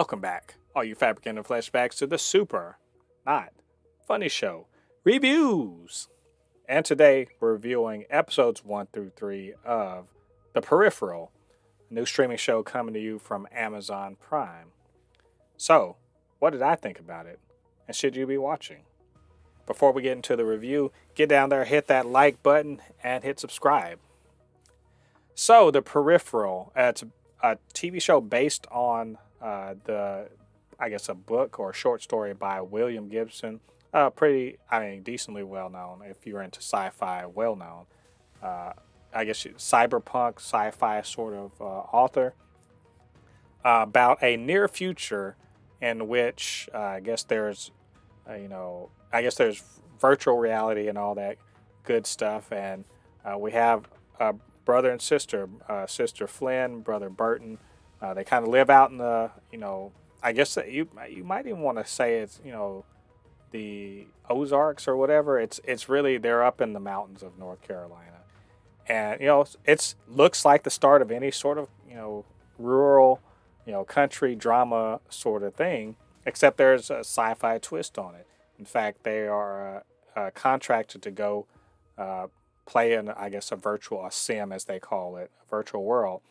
Welcome back, all you Fabricans and Fleshbags, to the super, not funny show reviews. And today we're reviewing episodes 1 through 3 of The Peripheral, a new streaming show coming to you from Amazon Prime. So, what did I think about it? And should you be watching? Before we get into the review, get down there, hit that like button, and hit subscribe. So, The Peripheral, it's a TV show based on a book or a short story by William Gibson. Decently well known if you're into sci-fi, well known. Cyberpunk, sci-fi sort of author about a near future in which there's virtual reality and all that good stuff, and we have brother and sister, sister Flynne, brother Burton. They kind of live out in the, you might even want to say it's, the Ozarks or whatever. It's really, they're up in the mountains of North Carolina. And, it's looks like the start of any sort of, rural, country drama sort of thing, except there's a sci-fi twist on it. In fact, they are contracted to go play in, a sim, as they call it, a virtual world.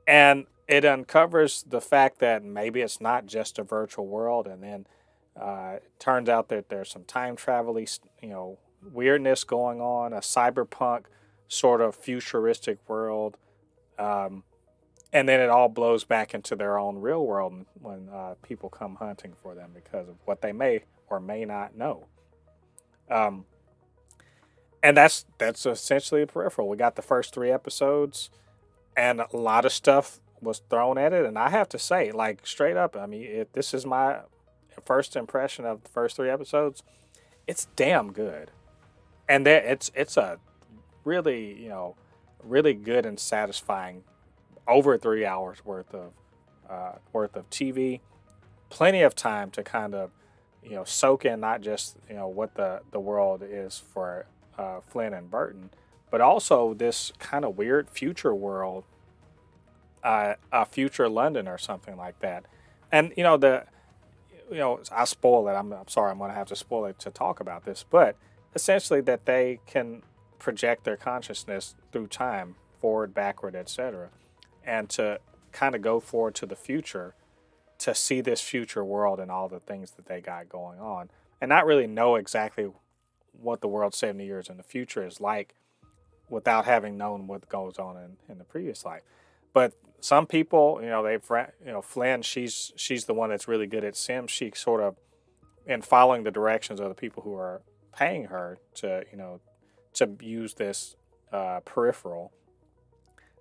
And it uncovers the fact that maybe it's not just a virtual world, and then it turns out that there's some time travel-y, weirdness going on, a cyberpunk sort of futuristic world, and then it all blows back into their own real world when people come hunting for them because of what they may or may not know. And that's essentially a Peripheral. We got the first 3 episodes, and a lot of stuff was thrown at it. And I have to say, like, straight up, if this is my first impression of the first 3 episodes, it's damn good. And it's a really, really good and satisfying over 3 hours worth of TV. Plenty of time to kind of, soak in not just, what the world is for Flynne and Burton, but also this kind of weird future world, a future London or something like that. And I spoil it. I'm sorry, I'm going to have to spoil it to talk about this, but essentially that they can project their consciousness through time, forward, backward, etc., and to kind of go forward to the future to see this future world and all the things that they got going on, and not really know exactly what the world 70 years in the future is like without having known what goes on in the previous life. But some people, Flynne, she's the one that's really good at Sims. She sort of, in following the directions of the people who are paying her to use this peripheral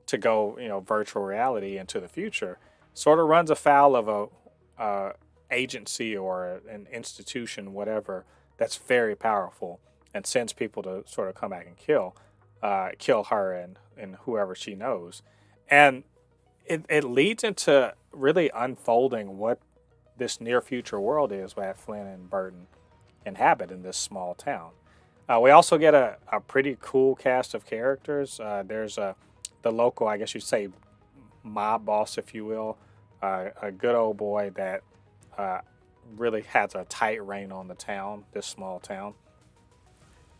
to go, virtual reality into the future, sort of runs afoul of a agency or an institution, whatever, that's very powerful and sends people to sort of come back and kill her and whoever she knows. And it leads into really unfolding what this near future world is that Flynne and Burton inhabit in this small town. We also get a pretty cool cast of characters. There's the local, I guess you'd say, mob boss, if you will, a good old boy that really has a tight rein on the town, this small town.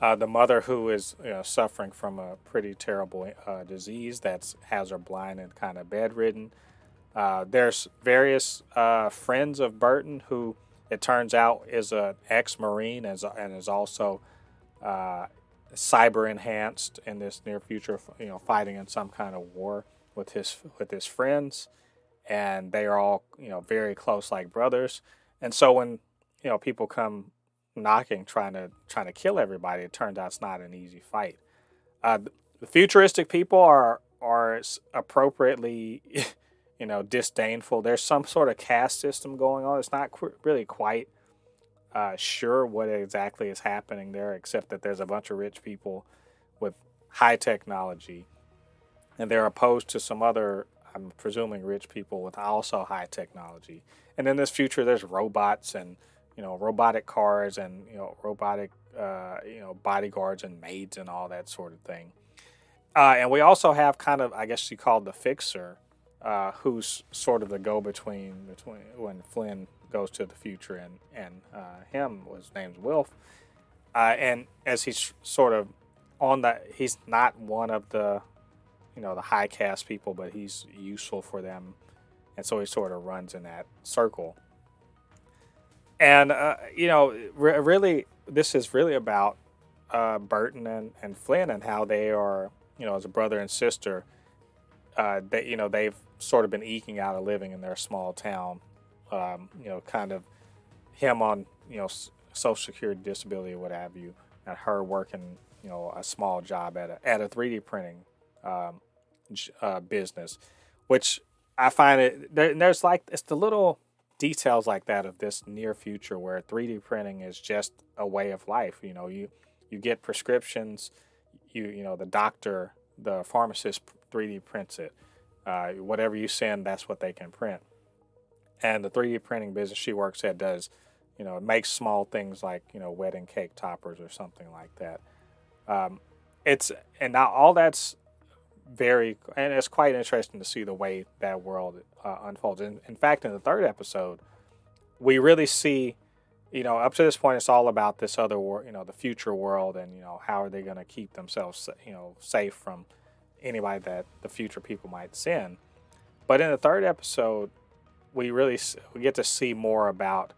The mother who is suffering from a pretty terrible disease that has her blind and kind of bedridden. There's various friends of Burton who it turns out is an ex-Marine and is also cyber enhanced in this near future, fighting in some kind of war with his friends, and they are all very close like brothers. And so when people come knocking, trying to kill everybody, it turns out it's not an easy fight. The futuristic people are appropriately disdainful. There's some sort of caste system going on. It's not really quite sure what exactly is happening there, except that there's a bunch of rich people with high technology, and they're opposed to some other, I'm presuming, rich people with also high technology. And in this future, there's robots and robotic cars and robotic bodyguards and maids and all that sort of thing. And we also have kind of, I guess you call it the fixer, who's sort of the go-between between when Flynn goes to the future and him was named Wilf, and as he's sort of on the he's not one of the the high caste people, but he's useful for them, and so he sort of runs in that circle. And really, this is really about Burton and Flynn and how they are, as a brother and sister. That they've sort of been eking out a living in their small town. Kind of him on Social Security, disability, what have you, and her working a small job at a 3D printing business, which I find there's like it's the little details like that of this near future where 3D printing is just a way of life. You get prescriptions, the doctor, the pharmacist 3D prints it. Whatever you send, that's what they can print. And the 3D printing business she works at does, it makes small things like wedding cake toppers or something like that. And now all that's and it's quite interesting to see the way that world unfolds. In fact, in the third episode, we really see, up to this point, it's all about this other world, the future world, and how are they going to keep themselves, safe from anybody that the future people might send. But in the third episode, we get to see more about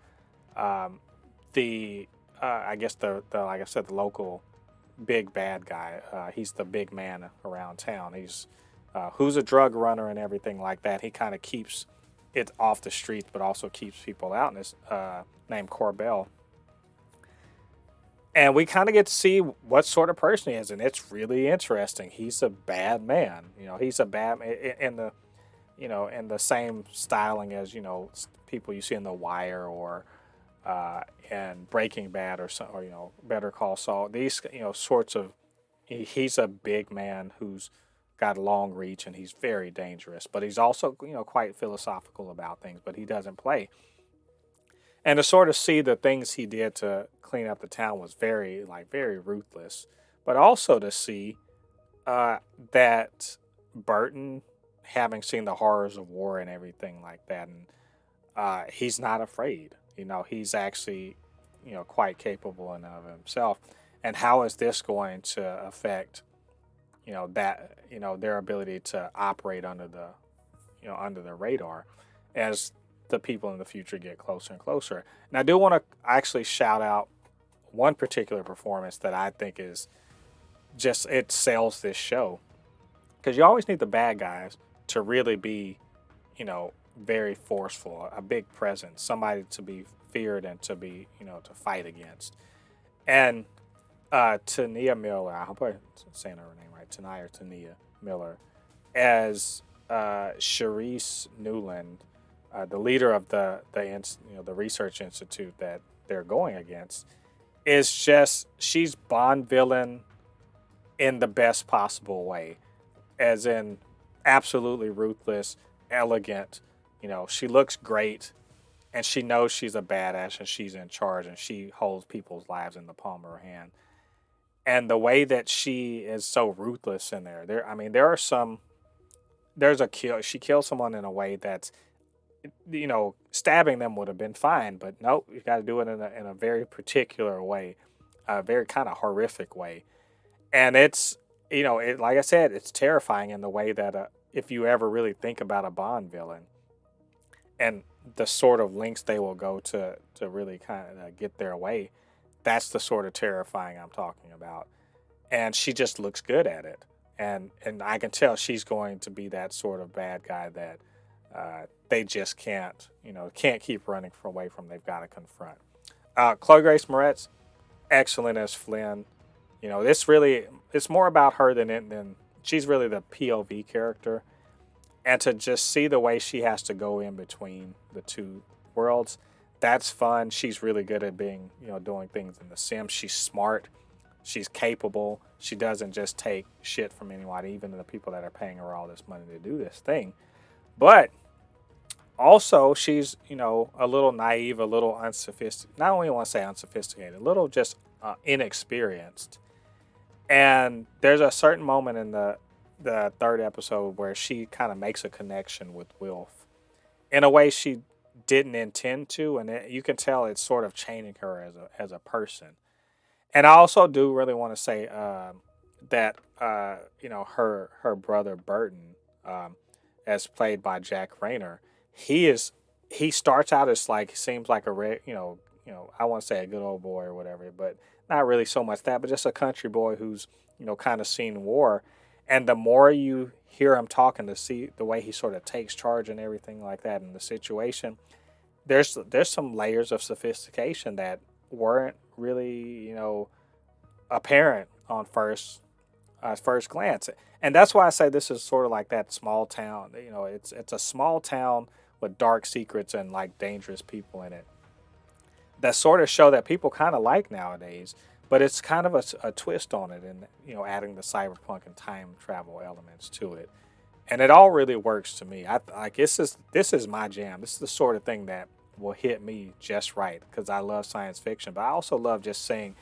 I guess the like I said, the local big bad guy. He's the big man around town. He's who's a drug runner and everything like that. He kind of keeps it off the streets, but also keeps people out. And it's named Corbell. And we kind of get to see what sort of person he is, and it's really interesting. He's a bad man. He's a bad in the, in the same styling as people you see in The Wire or and Breaking Bad or Better Call Saul. These sorts of he's a big man who's got long reach and he's very dangerous, but he's also quite philosophical about things. But he doesn't play. And to sort of see the things he did to clean up the town was very ruthless. But also to see that Burton, having seen the horrors of war and everything like that, and he's not afraid. He's actually, quite capable in of himself. And how is this going to affect, their ability to operate under the radar as the people in the future get closer and closer. And I do want to actually shout out one particular performance that I think is just, it sells this show. Because you always need the bad guys to really be, very forceful, a big presence, somebody to be feared and to be, to fight against. And Tania Miller, I hope I'm saying her name right, Tania Miller, as Charisse Newland, the leader of the research institute that they're going against, is just, she's Bond villain in the best possible way, as in absolutely ruthless, elegant. She looks great, and she knows she's a badass and she's in charge and she holds people's lives in the palm of her hand. And the way that she is so ruthless in there's a kill. She kills someone in a way that's, stabbing them would have been fine, but nope, you got to do it in a very particular way, a very kind of horrific way. And it's, like I said, it's terrifying in the way that if you ever really think about a Bond villain and the sort of lengths they will go to really kind of get their way, that's the sort of terrifying I'm talking about. And she just looks good at it. And I can tell she's going to be that sort of bad guy that they just can't keep running away from. They've got to confront. Chloe Grace Moretz, excellent as Flynn. It's more about her than she's really the POV character. And to just see the way she has to go in between the two worlds, that's fun. She's really good at being, doing things in The Sims. She's smart. She's capable. She doesn't just take shit from anyone, even the people that are paying her all this money to do this thing. But also, she's, a little naive, a little unsophisticated. Not only want to say unsophisticated, a little just inexperienced. And there's a certain moment in the third episode where she kind of makes a connection with Wilf in a way she didn't intend to, and you can tell it's sort of changing her as a person. And I also do really want to say that her brother Burton, um, as played by Jack Rayner, he is he starts out as like seems like a I want to say a good old boy or whatever, but not really so much that, but just a country boy who's kind of seen war. And the more you hear him talking, to see the way he sort of takes charge and everything like that in the situation, there's some layers of sophistication that weren't really apparent on first glance. And that's why I say this is sort of like that small town. It's a small town with dark secrets and like dangerous people in it, that sort of show that people kind of like nowadays. But it's kind of a twist on it, and adding the cyberpunk and time travel elements to it, and it all really works to me. I like this is my jam. This is the sort of thing that will hit me just right because I love science fiction, but I also love just seeing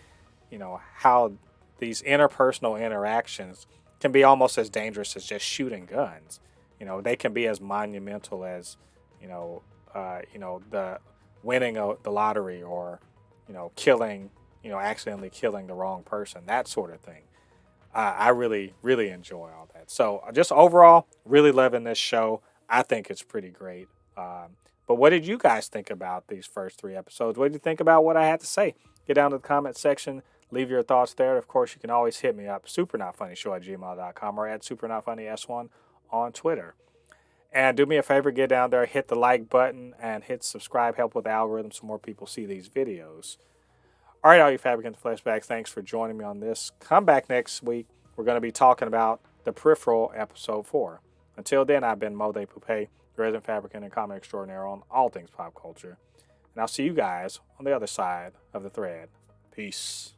how these interpersonal interactions can be almost as dangerous as just shooting guns. They can be as monumental as the winning the lottery, or killing accidentally killing the wrong person, that sort of thing. I really really enjoy all that. So just overall, really loving this show. I think it's pretty great. But what did you guys think about these first three episodes? What did you think about what I had to say? Get down to the comment section. Leave your thoughts there. Of course, you can always hit me up, supernotfunnyshow@gmail.com, or at supernotfunnys1 on Twitter. And do me a favor, get down there, hit the like button, and hit subscribe. Help with the algorithm so more people see these videos. All right, all you Fabricans and Fleshbags, thanks for joining me on this. Come back next week. We're going to be talking about the Peripheral episode 4. Until then, I've been Mo de Poupée, resident fabricant and comic extraordinaire on all things pop culture. And I'll see you guys on the other side of the thread. Peace.